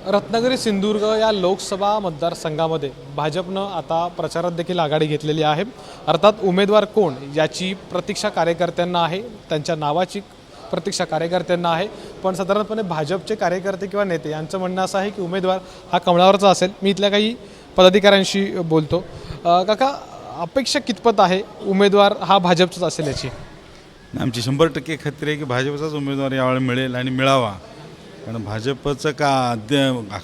रत्नागिरी सिंधुदुर्ग या लोकसभा मतदारसंघामध्ये भाजपनं आता प्रचारात देखील आघाडी घेतलेली आहे। अर्थात उमेदवार कोण याची प्रतीक्षा कार्यकर्त्यांना आहे, त्यांच्या नावाची प्रतीक्षा कार्यकर्त्यांना आहे। पण साधारणपणे भाजपचे कार्यकर्ते किंवा नेते यांचं म्हणणं असं आहे की उमेदवार हा कमळावरचा असेल। मी इथल्या काही पदाधिकाऱ्यांशी बोलतो। काका, अपेक्षा कितपत आहे उमेदवार हा भाजपचाच असेल याची? आमची 100% खात्री आहे की भाजपचाच उमेदवार यावेळी मिळेल आणि मिळावा। कारण भाजपचं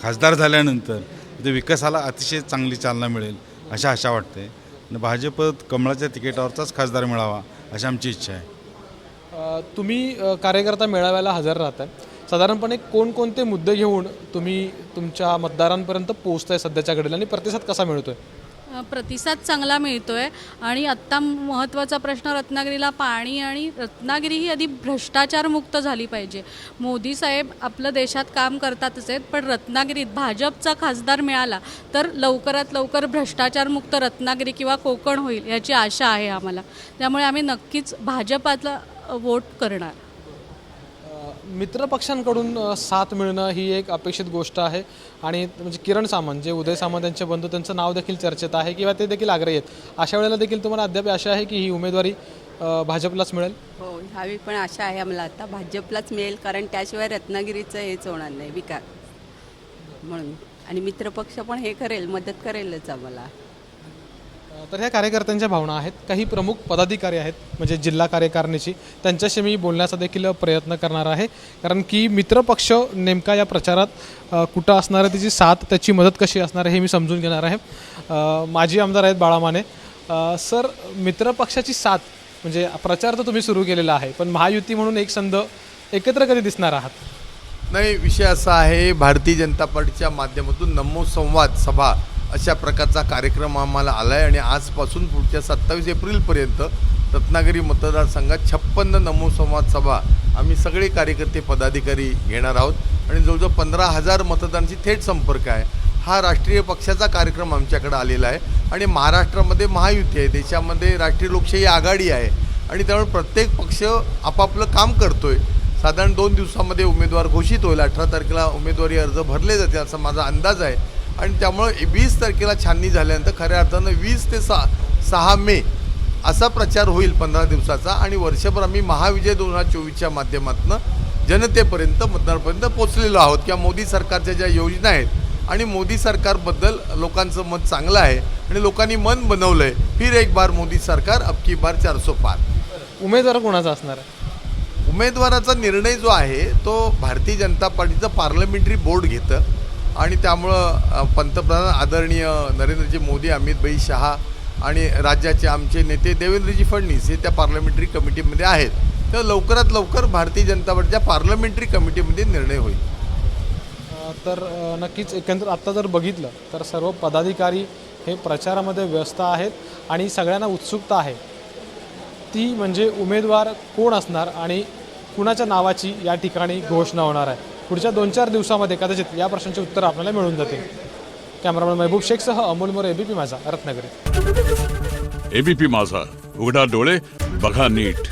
खासदार झाल्यानंतर ते विकासाला अतिशय चांगली चालना मिळेल अशा आशा वाटते आणि भाजप कमळाच्या तिकिटावरचाच खासदार मिळावा अशी आमची इच्छा आहे। तुम्ही कार्यकर्ता मेळाव्याला हजर राहताय, साधारणपणे कोणकोणते मुद्दे घेऊन तुम्ही तुमच्या मतदारांपर्यंत पोहोचताय सध्याच्या घडीला आणि प्रतिसाद कसा मिळतोय? प्रतिसाद चांगला मिळतोय आणि आत्ता महत्त्वाचा प्रश्न रत्नागिरीला पाणी, आणि रत्नागिरी ही आधी भ्रष्टाचारमुक्त झाली पाहिजे। मोदी साहेब आपलं देशात काम करतातच आहेत, पण रत्नागिरीत भाजपचा खासदार मिळाला तर लवकरात लवकर भ्रष्टाचारमुक्त रत्नागिरी किंवा कोकण होईल याची आशा आहे आम्हाला। त्यामुळे आम्ही नक्कीच भाजपाला वोट करणार। मित्रपक्षांकडून साथ मिळणं ही एक अपेक्षित गोष्ट आहे आणि म्हणजे किरण सामंत जे उदय सामंत यांचे बंधू, त्यांचं नाव देखील चर्चेत आहे किंवा ते देखील आग्रही आहेत। अशा वेळेला देखील तुम्हाला अद्याप आशा आहे की ही उमेदवारी भाजपलाच मिळेल? हो, ह्यावेळी पण आशा आहे आम्हाला आता भाजपलाच मिळेल, कारण त्याशिवाय रत्नागिरीचं हेच होणार नाही विकास म्हणून। आणि मित्रपक्ष पण हे करेल, मदत करेलच आम्हाला। तर ह्या कार्यकर्त्यांच्या भावना आहेत। काही प्रमुख पदाधिकारी आहेत म्हणजे जिल्हा कार्यकारिणीची, त्यांच्याशी मी बोलण्याचा देखील प्रयत्न करणार आहे, कारण की मित्रपक्ष नेमका या प्रचारात कुठं असणार आहे, त्याची साथ, त्याची मदत कशी असणार आहे हे मी समजून घेणार आहे। माजी आमदार आहेत बाळा माने सर, मित्रपक्षाची साथ म्हणजे प्रचार तर तुम्ही सुरू केलेला आहे, पण महायुती म्हणून एक संध एकत्र कधी दिसणार आहात? नाही, विषय असा आहे, भारतीय जनता पार्टीच्या माध्यमातून नमो संवाद सभा अशा प्रकारचा कार्यक्रम आम्हाला आला आहे आणि आजपासून पुढच्या 27 एप्रिलपर्यंत रत्नागिरी मतदारसंघात 56 नमो संवाद सभा आम्ही सगळे कार्यकर्ते पदाधिकारी घेणार आहोत आणि जवळजवळ 15,000 मतदारांची थेट संपर्क आहे। हा राष्ट्रीय पक्षाचा कार्यक्रम आमच्याकडे आलेला आहे आणि महाराष्ट्रामध्ये महायुती आहे, देशामध्ये राष्ट्रीय लोकशाही आघाडी आहे आणि त्यामुळे प्रत्येक पक्ष आपापलं काम करतोय। साधारण 2 दिवसामध्ये उमेदवार घोषित होईल। 18 तारखेला उमेदवारी अर्ज भरले जाते असा माझा अंदाज आहे आणि त्यामुळे 20 तारखेला छाननी झाल्यानंतर खऱ्या अर्थानं 20 ते 6 मे असा प्रचार होईल 15 दिवसाचा आणि वर्षभर आम्ही महाविजय 2024च्या माध्यमातून जनतेपर्यंत, मतदारांपर्यंत पोचलेलो आहोत किंवा मोदी सरकारच्या ज्या योजना आहेत आणि मोदी सरकारबद्दल लोकांचं मत चांगलं आहे आणि लोकांनी मन बनवलं आहे, फिर एक बार मोदी सरकार, अब की बार 400 पार। उमेदवार कोणाचा असणार आहे? उमेदवाराचा निर्णय जो आहे तो भारतीय जनता पार्टीचं पार्लमेंटरी बोर्ड घेतं आणि त्यामुळं पंतप्रधान आदरणीय नरेंद्रजी मोदी, अमित भाई शहा आणि राज्याचे आमचे नेते देवेंद्रजी फडणवीस हे त्या पार्लमेंटरी कमिटीमध्ये आहेत। तर लवकरात लवकर भारतीय जनता पार्टीच्या पार्लमेंटरी कमिटीमध्ये निर्णय होईल। तर नक्कीच एकंदर आत्ता जर बघितलं तर सर्व पदाधिकारी हे प्रचारामध्ये व्यस्त आहेत आणि सगळ्यांना उत्सुकता आहे ती म्हणजे उमेदवार कोण असणार आणि कुणाच्या नावाची या ठिकाणी घोषणा होणार आहे। पुढच्या 2-4 दिवसामध्ये कदाचित या प्रश्नांचे उत्तर आपल्याला मिळून जातील। कॅमेरामॅन महबूब शेखसह अमोल मोरे, एबीपी माझा, रत्नागिरी। एबीपी माझा, उघडा डोळे बघा नीट।